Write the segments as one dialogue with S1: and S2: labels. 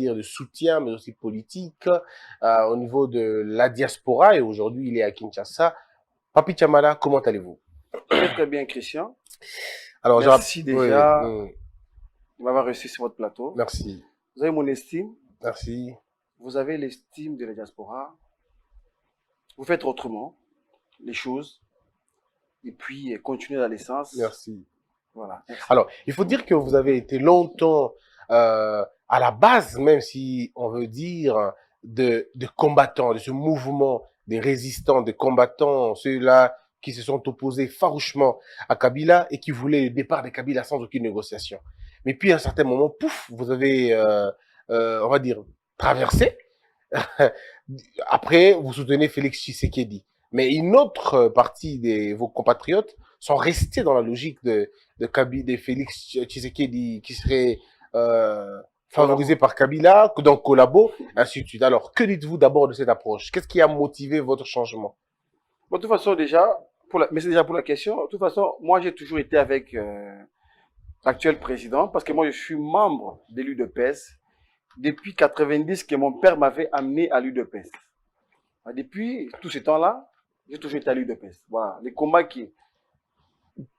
S1: de soutien, mais aussi politique, au niveau de la diaspora. Et aujourd'hui, il est à Kinshasa. Papi Chamala, comment allez-vous?
S2: Je vais très bien, Christian.
S1: Alors,
S2: Merci
S1: oui,
S2: déjà de m'avoir reçu sur votre plateau.
S1: merci,
S2: Vous avez mon estime,
S1: merci,
S2: vous avez l'estime de la diaspora. Vous faites autrement les choses et puis continuez dans l'essence.
S1: merci.
S2: Voilà, merci.
S1: Alors, il faut dire que vous avez été longtemps à la base, même si on veut dire, de combattants, de ce mouvement des résistants, des combattants, ceux-là qui se sont opposés farouchement à Kabila et qui voulaient le départ de Kabila sans aucune négociation. Mais puis, à un certain moment, pouf, vous avez, on va dire, traversé. Après, vous soutenez Félix Tshisekedi. Mais une autre partie de vos compatriotes sont restés dans la logique de Félix Tshisekedi qui serait favorisé par Kabila, donc Collabo, ainsi de suite. Alors, que dites-vous d'abord de cette approche? Qu'est-ce qui a motivé votre changement?
S2: Bon, de toute façon, déjà, mais c'est déjà pour la question. De toute façon, moi, j'ai toujours été avec l'actuel président parce que moi, je suis membre de l'UDPS depuis 90 que mon père m'avait amené à l'UDPS. Depuis tout ce temps-là, j'ai toujours été à l'UDPS. Voilà, les combats qui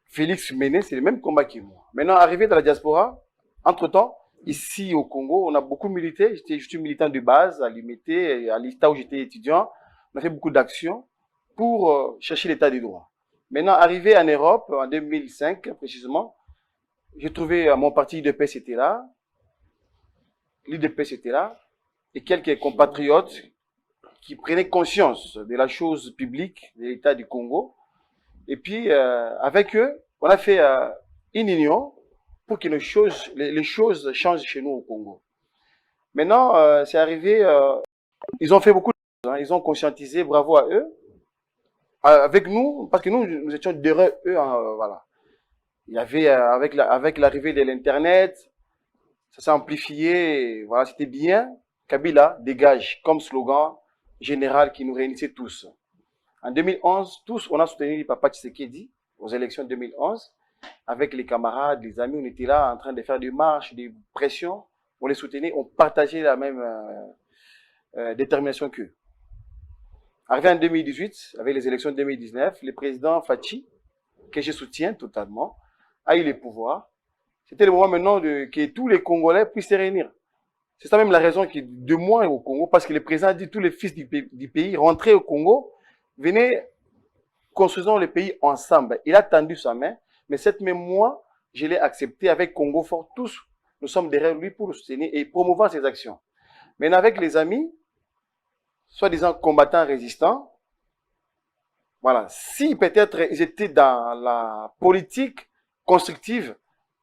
S2: Félix menait, c'est le même combat que moi. Maintenant, arrivé dans la diaspora, entre-temps, ici au Congo, on a beaucoup milité. Je suis militant de base à l'IMT, à l'État où j'étais étudiant. On a fait beaucoup d'actions pour chercher l'état des droits. Maintenant, arrivé en Europe, en 2005 précisément, j'ai trouvé mon parti UDPS était là, l'UDPS était là, et quelques compatriotes qui prenaient conscience de la chose publique de l'État du Congo. Et puis, avec eux, on a fait une union pour que les choses changent chez nous au Congo. Maintenant, c'est arrivé, ils ont fait beaucoup de choses, hein, ils ont conscientisé, bravo à eux. Avec nous, parce que nous étions derrière eux, voilà. Il y avait, avec l'arrivée de l'Internet, ça s'est amplifié, voilà, c'était bien. Kabila dégage comme slogan général qui nous réunissait tous. En 2011, tous, on a soutenu Papa Tshisekedi aux élections de 2011. Avec les camarades, les amis, on était là en train de faire des marches, des pressions. On les soutenait, on partageait la même détermination qu'eux. Arrivé en 2018, avec les élections de 2019, le président Fachi, que je soutiens totalement, a eu le pouvoir. C'était le moment maintenant que tous les Congolais puissent se réunir. C'est ça même la raison de moi au Congo, parce que le président a dit tous les fils du pays rentrez au Congo, venez, construisons le pays ensemble. Il a tendu sa main, mais cette même moi, je l'ai accepté avec Congo Fort. Tous, nous sommes derrière lui pour le soutenir et promouvoir ses actions. Mais avec les amis, soi-disant combattants résistants, voilà, si peut-être ils étaient dans la politique constructive,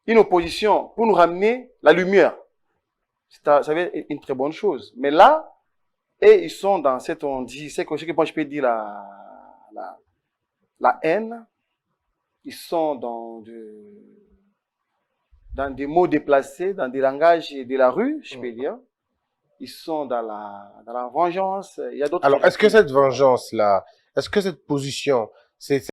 S2: une opposition pour nous ramener la lumière, ça va être une très bonne chose. Mais là, et ils sont dans cette, on dit, c'est que moi je peux dire la haine, ils sont dans des mots déplacés, dans des langages de la rue, je peux dire. Ils sont dans la vengeance. Il y a d'autres.
S1: Alors, est-ce que cette vengeance-là, est-ce que cette position, c'est